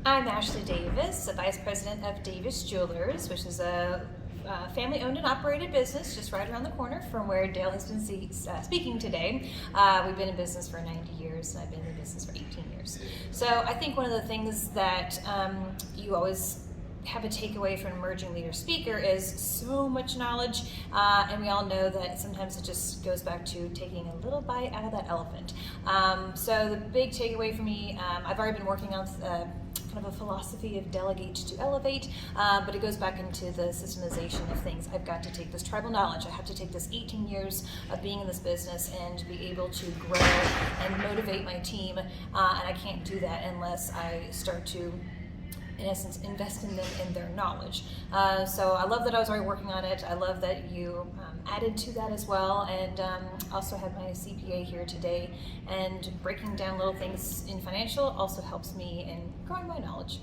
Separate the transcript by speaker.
Speaker 1: I'm Ashley Davis, the Vice President of Davis Jewelers, which is a family-owned and operated business just right around the corner from where Dale has been speaking today. We've been in business for 90 years, and I've been in business for 18 years. So I think one of the things that you always have a takeaway from an emerging leader speaker is so much knowledge, and we all know that sometimes it just goes back to taking a little bite out of that elephant. So the big takeaway for me, I've already been working on kind of a philosophy of delegate to elevate, but it goes back into the systemization of things. I've got to take this tribal knowledge. I have to take this 18 years of being in this business and be able to grow and motivate my team, and I can't do that unless I start to, in essence, invest in them and their knowledge. So I love that I was already working on it. I love that you added to that as well, and also had my CPA here today, and breaking down little things in financial also helps me in growing my knowledge.